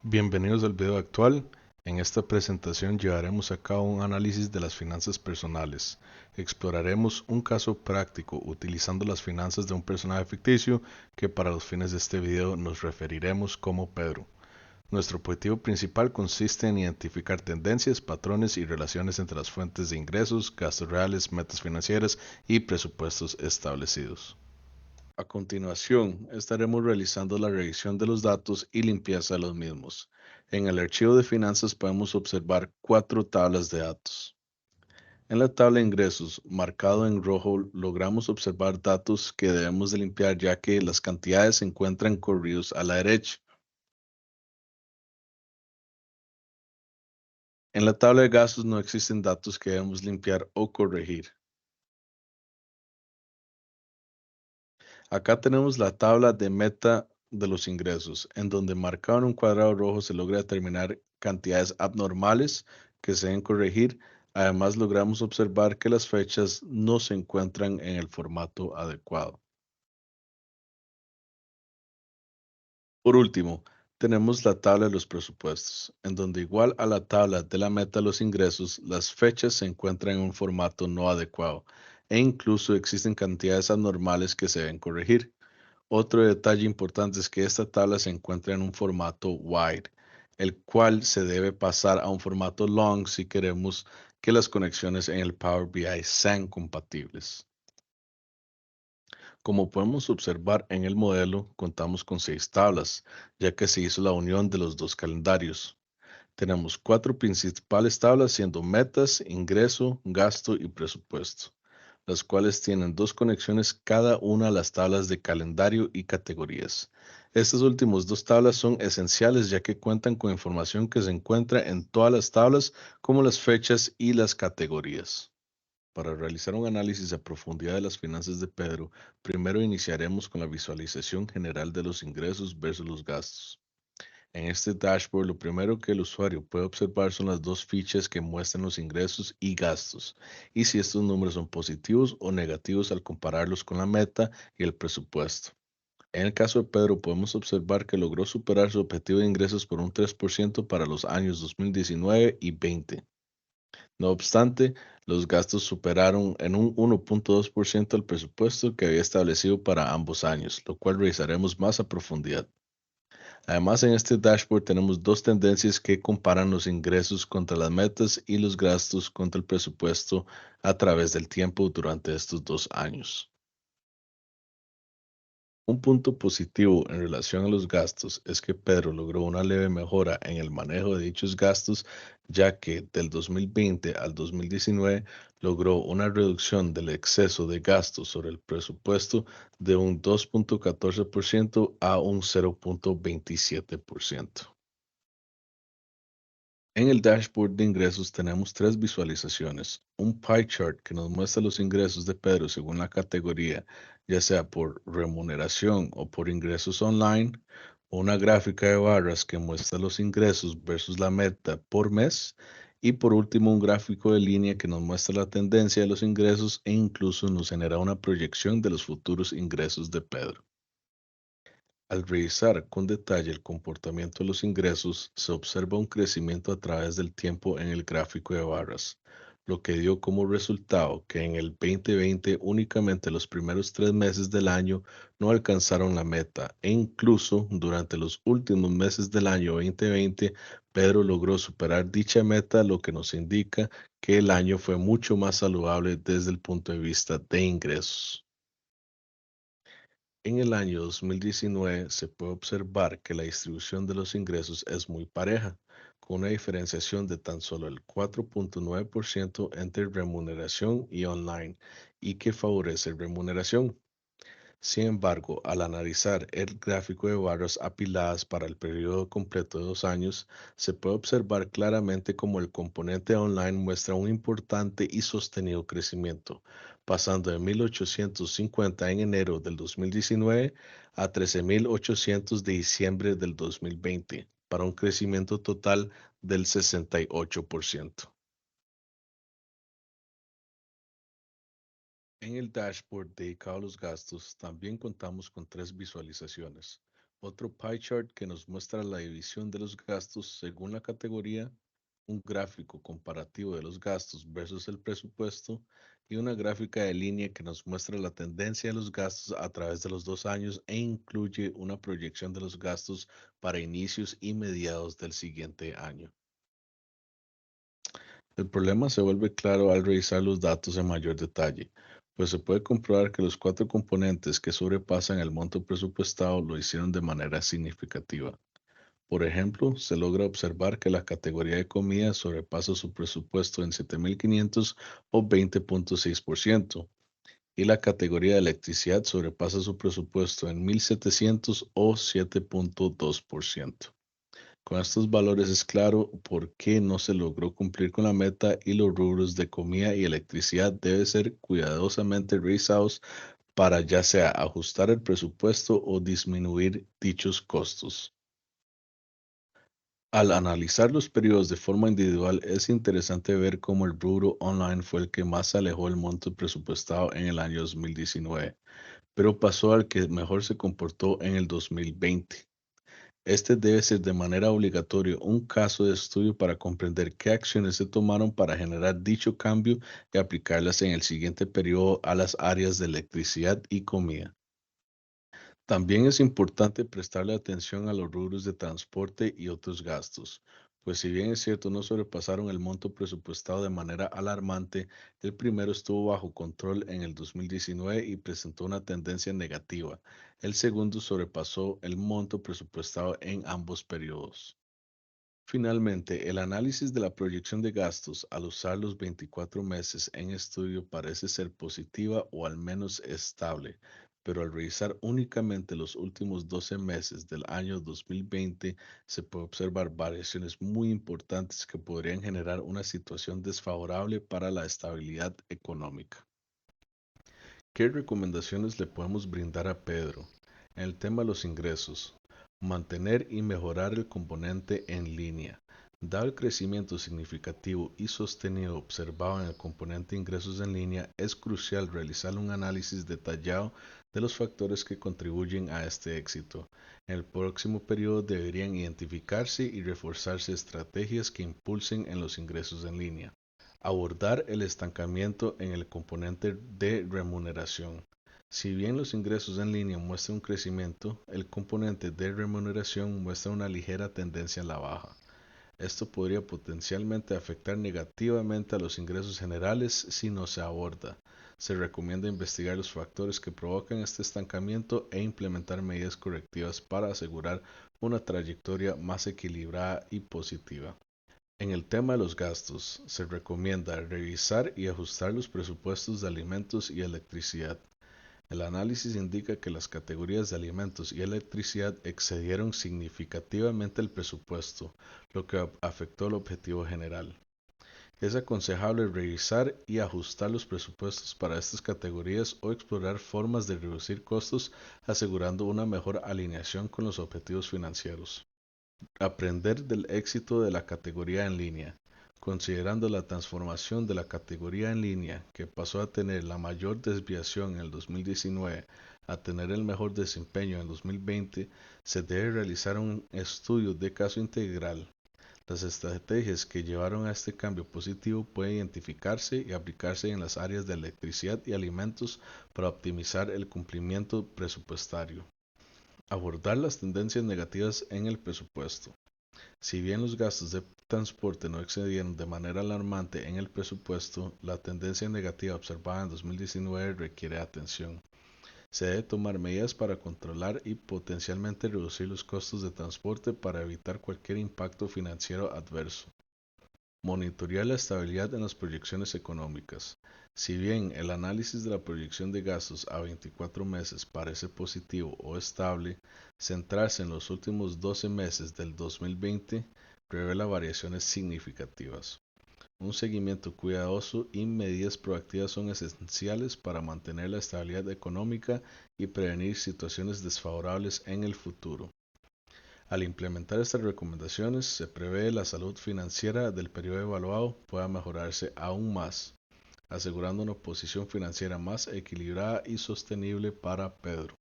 Bienvenidos al video actual. En esta presentación llevaremos a cabo un análisis de las finanzas personales. Exploraremos un caso práctico utilizando las finanzas de un personaje ficticio que para los fines de este video nos referiremos como Pedro. Nuestro objetivo principal consiste en identificar tendencias, patrones y relaciones entre las fuentes de ingresos, gastos reales, metas financieras y presupuestos establecidos. A continuación, estaremos realizando la revisión de los datos y limpieza de los mismos. En el archivo de finanzas podemos observar cuatro tablas de datos. En la tabla de ingresos, marcado en rojo, logramos observar datos que debemos de limpiar ya que las cantidades se encuentran corridos a la derecha. En la tabla de gastos no existen datos que debemos limpiar o corregir. Acá tenemos la tabla de meta de los ingresos, en donde marcado en un cuadrado rojo se logra determinar cantidades abnormales que se deben corregir. Además, logramos observar que las fechas no se encuentran en el formato adecuado. Por último, tenemos la tabla de los presupuestos, en donde igual a la tabla de la meta de los ingresos, las fechas se encuentran en un formato no adecuado e incluso existen cantidades anormales que se deben corregir. Otro detalle importante es que esta tabla se encuentra en un formato wide, el cual se debe pasar a un formato long si queremos que las conexiones en el Power BI sean compatibles. Como podemos observar en el modelo, contamos con 6 tablas, ya que se hizo la unión de los dos calendarios. Tenemos 4 principales tablas siendo metas, ingreso, gasto y presupuesto, las cuales tienen dos conexiones cada una a las tablas de calendario y categorías. Estas últimas dos tablas son esenciales ya que cuentan con información que se encuentra en todas las tablas como las fechas y las categorías. Para realizar un análisis a profundidad de las finanzas de Pedro, primero iniciaremos con la visualización general de los ingresos versus los gastos. En este dashboard, lo primero que el usuario puede observar son las dos fichas que muestran los ingresos y gastos, y si estos números son positivos o negativos al compararlos con la meta y el presupuesto. En el caso de Pedro, podemos observar que logró superar su objetivo de ingresos por un 3% para los años 2019 y 20. No obstante, los gastos superaron en un 1.2% el presupuesto que había establecido para ambos años, lo cual revisaremos más a profundidad. Además, en este dashboard tenemos dos tendencias que comparan los ingresos contra las metas y los gastos contra el presupuesto a través del tiempo durante estos 2 años. Un punto positivo en relación a los gastos es que Pedro logró una leve mejora en el manejo de dichos gastos, ya que del 2020 al 2019 logró una reducción del exceso de gastos sobre el presupuesto de un 2.14% a un 0.27%. En el dashboard de ingresos tenemos tres visualizaciones. Un pie chart que nos muestra los ingresos de Pedro según la categoría, ya sea por remuneración o por ingresos online. Una gráfica de barras que muestra los ingresos versus la meta por mes. Y por último, un gráfico de línea que nos muestra la tendencia de los ingresos e incluso nos genera una proyección de los futuros ingresos de Pedro. Al revisar con detalle el comportamiento de los ingresos, se observa un crecimiento a través del tiempo en el gráfico de barras, lo que dio como resultado que en el 2020 únicamente los primeros 3 meses del año no alcanzaron la meta e incluso durante los últimos meses del año 2020, Pedro logró superar dicha meta, lo que nos indica que el año fue mucho más saludable desde el punto de vista de ingresos. En el año 2019 se puede observar que la distribución de los ingresos es muy pareja, con una diferenciación de tan solo el 4.9% entre remuneración y online, y que favorece remuneración. Sin embargo, al analizar el gráfico de barras apiladas para el periodo completo de 2 años, se puede observar claramente cómo el componente online muestra un importante y sostenido crecimiento, pasando de 1.850 en enero del 2019 a 13.800 de diciembre del 2020, para un crecimiento total del 68%. En el dashboard dedicado a los gastos, también contamos con tres visualizaciones. Otro pie chart que nos muestra la división de los gastos según la categoría, un gráfico comparativo de los gastos versus el presupuesto y una gráfica de línea que nos muestra la tendencia de los gastos a través de los 2 años e incluye una proyección de los gastos para inicios y mediados del siguiente año. El problema se vuelve claro al revisar los datos en mayor detalle, pues se puede comprobar que los cuatro componentes que sobrepasan el monto presupuestado lo hicieron de manera significativa. Por ejemplo, se logra observar que la categoría de comida sobrepasa su presupuesto en 7.500 o 20.6%, y la categoría de electricidad sobrepasa su presupuesto en 1.700 o 7.2%. Con estos valores es claro por qué no se logró cumplir con la meta y los rubros de comida y electricidad deben ser cuidadosamente revisados para ya sea ajustar el presupuesto o disminuir dichos costos. Al analizar los periodos de forma individual, es interesante ver cómo el rubro online fue el que más se alejó del monto presupuestado en el año 2019, pero pasó al que mejor se comportó en el 2020. Este debe ser de manera obligatoria un caso de estudio para comprender qué acciones se tomaron para generar dicho cambio y aplicarlas en el siguiente periodo a las áreas de electricidad y comida. También es importante prestarle atención a los rubros de transporte y otros gastos, pues si bien es cierto no sobrepasaron el monto presupuestado de manera alarmante, el primero estuvo bajo control en el 2019 y presentó una tendencia negativa. El segundo sobrepasó el monto presupuestado en ambos periodos. Finalmente, el análisis de la proyección de gastos al usar los 24 meses en estudio parece ser positiva o al menos estable, pero al revisar únicamente los últimos 12 meses del año 2020, se puede observar variaciones muy importantes que podrían generar una situación desfavorable para la estabilidad económica. ¿Qué recomendaciones le podemos brindar a Pedro? En el tema de los ingresos, mantener y mejorar el componente en línea. Dado el crecimiento significativo y sostenido observado en el componente ingresos en línea, es crucial realizar un análisis detallado de los factores que contribuyen a este éxito. En el próximo periodo deberían identificarse y reforzarse estrategias que impulsen en los ingresos en línea. Abordar el estancamiento en el componente de remuneración. Si bien los ingresos en línea muestran un crecimiento, el componente de remuneración muestra una ligera tendencia a la baja. Esto podría potencialmente afectar negativamente a los ingresos generales si no se aborda. Se recomienda investigar los factores que provocan este estancamiento e implementar medidas correctivas para asegurar una trayectoria más equilibrada y positiva. En el tema de los gastos, se recomienda revisar y ajustar los presupuestos de alimentos y electricidad. El análisis indica que las categorías de alimentos y electricidad excedieron significativamente el presupuesto, lo que afectó el objetivo general. Es aconsejable revisar y ajustar los presupuestos para estas categorías o explorar formas de reducir costos, asegurando una mejor alineación con los objetivos financieros. Aprender del éxito de la categoría en línea. Considerando la transformación de la categoría en línea, que pasó a tener la mayor desviación en el 2019 a tener el mejor desempeño en el 2020, se debe realizar un estudio de caso integral. Las estrategias que llevaron a este cambio positivo pueden identificarse y aplicarse en las áreas de electricidad y alimentos para optimizar el cumplimiento presupuestario. Abordar las tendencias negativas en el presupuesto. Si bien los gastos de transporte no excedieron de manera alarmante en el presupuesto, la tendencia negativa observada en 2019 requiere atención. Se debe tomar medidas para controlar y potencialmente reducir los costos de transporte para evitar cualquier impacto financiero adverso. Monitorear la estabilidad en las proyecciones económicas. Si bien el análisis de la proyección de gastos a 24 meses parece positivo o estable, centrarse en los últimos 12 meses del 2020 revela variaciones significativas. Un seguimiento cuidadoso y medidas proactivas son esenciales para mantener la estabilidad económica y prevenir situaciones desfavorables en el futuro. Al implementar estas recomendaciones, se prevé la salud financiera del periodo evaluado pueda mejorarse aún más, asegurando una posición financiera más equilibrada y sostenible para Pedro.